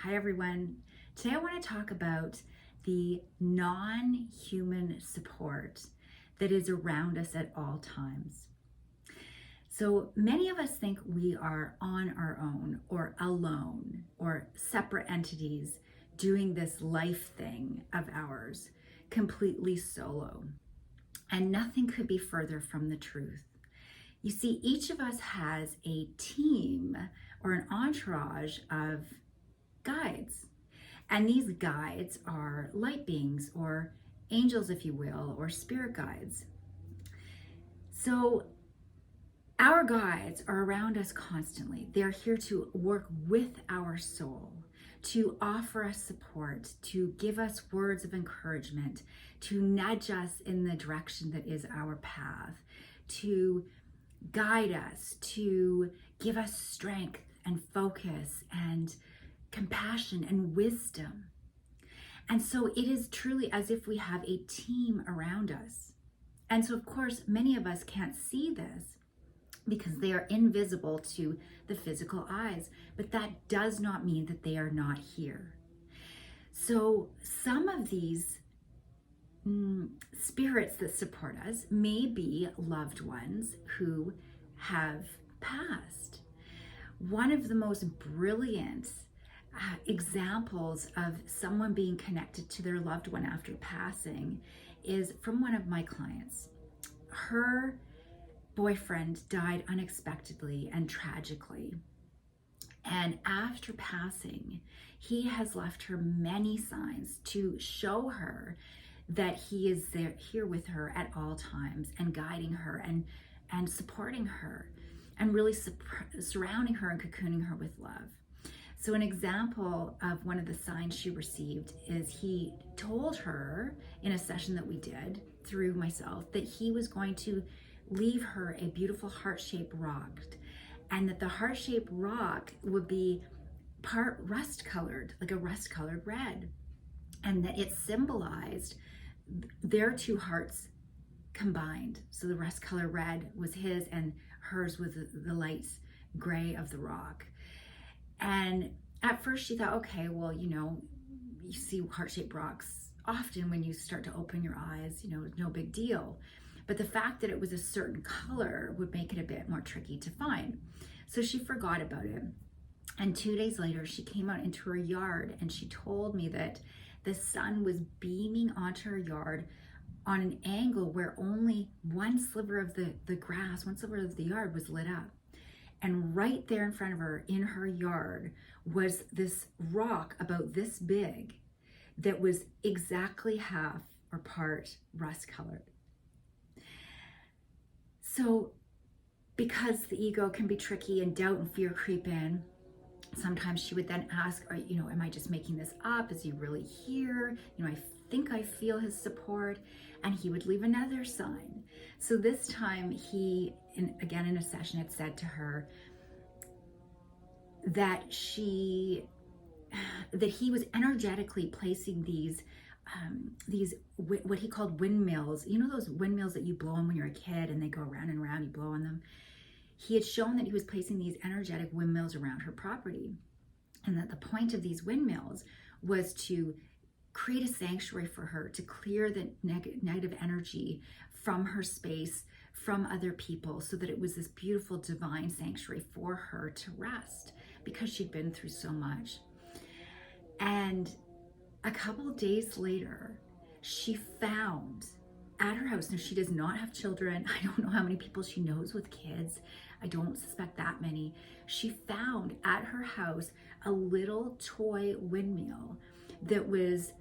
Hi everyone. Today I want to talk about the non-human support that is around us at all times. So many of us think we are on our own or alone or separate entities doing this life thing of ours completely solo. And nothing could be further from the truth. You see, each of us has a team or an entourage of guides. And these guides are light beings or angels, if you will, or spirit guides. So our guides are around us constantly. They're here to work with our soul, to offer us support, to give us words of encouragement, to nudge us in the direction that is our path, to guide us, to give us strength and focus and compassion and wisdom. And so it is truly as if we have a team around us. And so, of course, many of us can't see this because they are invisible to the physical eyes, but that does not mean that they are not here. So some of these spirits that support us may be loved ones who have passed. One of the most brilliant examples of someone being connected to their loved one after passing is from one of my clients. Her boyfriend died unexpectedly and tragically. And after passing, he has left her many signs to show her that he is here with her at all times and guiding her and supporting her and really surrounding her and cocooning her with love. So an example of one of the signs she received is he told her in a session that we did through myself that he was going to leave her a beautiful heart-shaped rock, and that the heart-shaped rock would be part rust-colored, like a rust-colored red, and that it symbolized their two hearts combined. So the rust-colored red was his and hers was the light gray of the rock. And at first she thought, okay, well, you see heart-shaped rocks often when you start to open your eyes, no big deal. But the fact that it was a certain color would make it a bit more tricky to find. So she forgot about it. And 2 days later, she came out into her yard and she told me that the sun was beaming onto her yard on an angle where only one sliver of the grass, one sliver of the yard was lit up. And right there in front of her, in her yard, was this rock about this big that was exactly half or part rust colored. So because the ego can be tricky and doubt and fear creep in, sometimes she would then ask, am I just making this up? Is he really here? I think I feel his support. And he would leave another sign. So this time he, again in a session, had said to her that he was energetically placing these what he called windmills. Those windmills that you blow on when you're a kid and they go around and around, you blow on them. He had shown that he was placing these energetic windmills around her property, and that the point of these windmills was to create a sanctuary for her, to clear the negative energy from her space, from other people, so that it was this beautiful divine sanctuary for her to rest because she'd been through so much. And a couple of days later, she found at her house, now she does not have children. I don't know how many people she knows with kids. I don't suspect that many. She found at her house a little toy windmill that was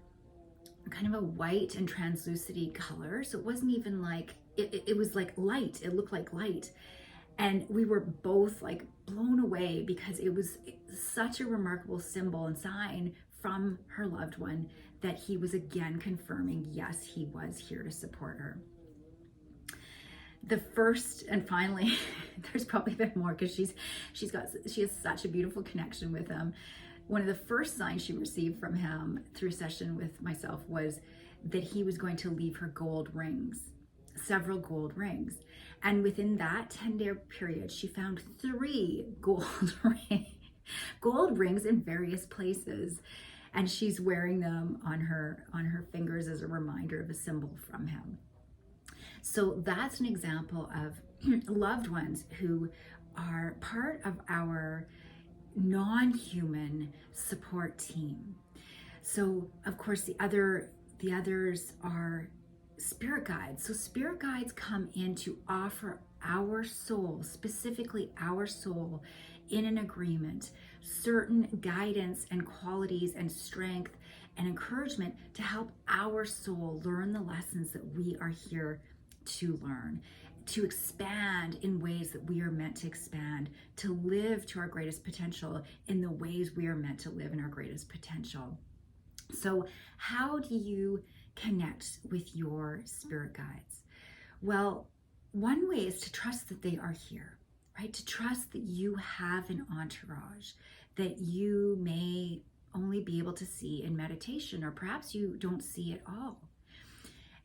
kind of a white and translucent color. So it wasn't even like, it was like light. It looked like light. And we were both like blown away because it was such a remarkable symbol and sign from her loved one that he was again confirming, yes, he was here to support her. The first, and finally, there's probably been more because she has such a beautiful connection with him. One of the first signs she received from him through session with myself was that he was going to leave her gold rings, several gold rings. And within that 10-day period, she found 3 gold rings. gold rings in various places, and she's wearing them on her fingers as a reminder of a symbol from him. So that's an example of loved ones who are part of our non-human support team. So of course the others are spirit guides. So spirit guides come in to offer our soul, specifically our soul, in an agreement, certain guidance and qualities and strength and encouragement to help our soul learn the lessons that we are here to learn, to expand in ways that we are meant to expand, to live to our greatest potential in the ways we are meant to live in our greatest potential. So how do you connect with your spirit guides? Well, one way is to trust that they are here, right? To trust that you have an entourage that you may only be able to see in meditation, or perhaps you don't see at all.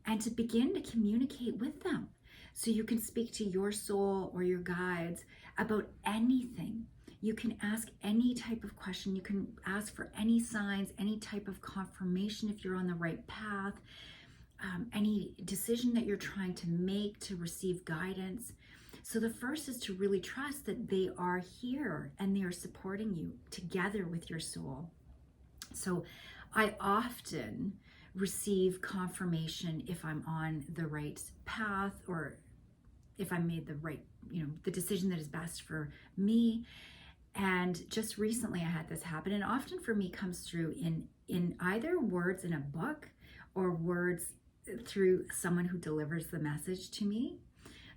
And to begin to communicate with them so you can speak to your soul or your guides about anything. You can ask any type of question. You can ask for any signs, any type of confirmation if you're on the right path, any decision that you're trying to make to receive guidance. So the first is to really trust that they are here and they are supporting you together with your soul. So I often receive confirmation if I'm on the right path, or if I made the right, the decision that is best for me. And just recently I had this happen, and often for me comes through in either words in a book or words through someone who delivers the message to me.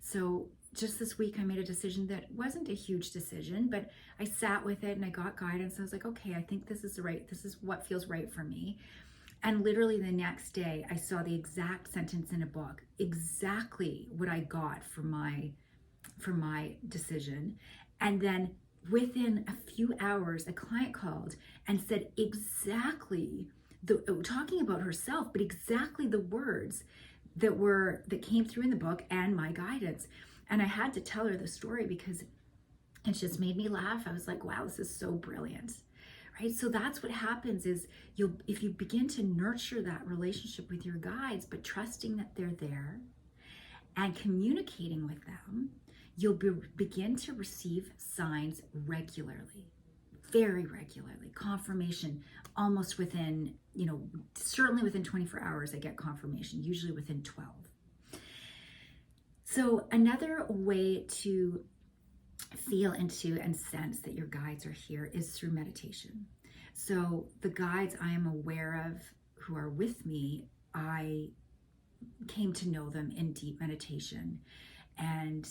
So just this week I made a decision that wasn't a huge decision, but I sat with it and I got guidance. I was like, okay, I think this is what feels right for me. And literally the next day I saw the exact sentence in a book, exactly what I got for my decision. And then within a few hours, a client called and said exactly talking about herself, but exactly the words that came through in the book and my guidance. And I had to tell her the story because it just made me laugh. I was like, wow, this is so brilliant, right? So that's what happens is if you begin to nurture that relationship with your guides, but trusting that they're there and communicating with them, you'll begin to receive signs regularly, very regularly, confirmation almost within, certainly within 24 hours, I get confirmation, usually within 12. So another way to feel into and sense that your guides are here is through meditation. So the guides I am aware of who are with me, I came to know them in deep meditation, and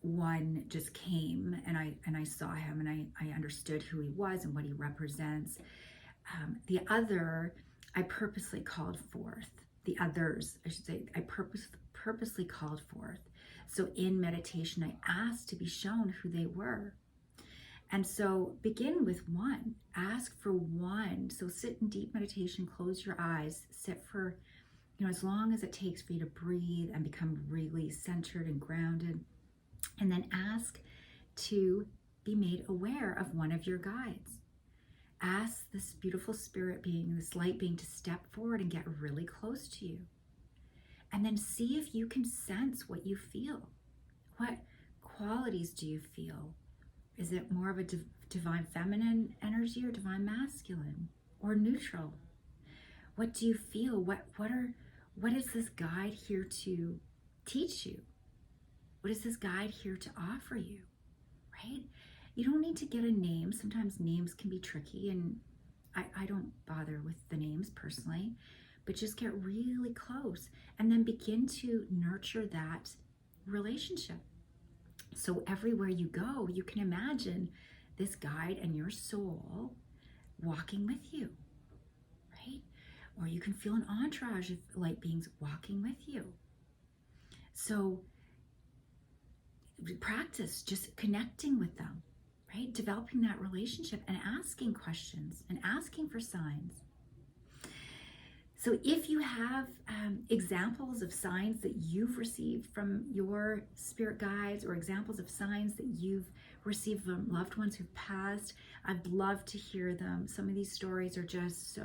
one just came and I saw him and I understood who he was and what he represents. The other, I purposely called forth. The others, I should say, I purposely called forth. So in meditation, I asked to be shown who they were. And so begin with one, ask for one. So sit in deep meditation, close your eyes, sit for, as long as it takes for you to breathe and become really centered and grounded. And then ask to be made aware of one of your guides. Ask this beautiful spirit being, this light being, to step forward and get really close to you. And then see if you can sense what you feel. What qualities do you feel? Is it more of a divine feminine energy or divine masculine or neutral? What do you feel? What is this guide here to teach you? What is this guide here to offer you, right? You don't need to get a name. Sometimes names can be tricky, and I don't bother with the names personally, but just get really close and then begin to nurture that relationship. So everywhere you go, you can imagine this guide and your soul walking with you, right? Or you can feel an entourage of light beings walking with you. So practice just connecting with them, right? Developing that relationship and asking questions and asking for signs. So if you have examples of signs that you've received from your spirit guides, or examples of signs that you've received from loved ones who've passed, I'd love to hear them. Some of these stories are just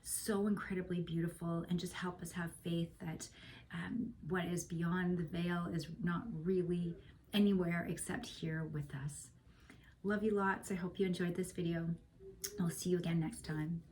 so incredibly beautiful, and just help us have faith that what is beyond the veil is not really anywhere except here with us. Love you lots. I hope you enjoyed this video. I'll see you again next time.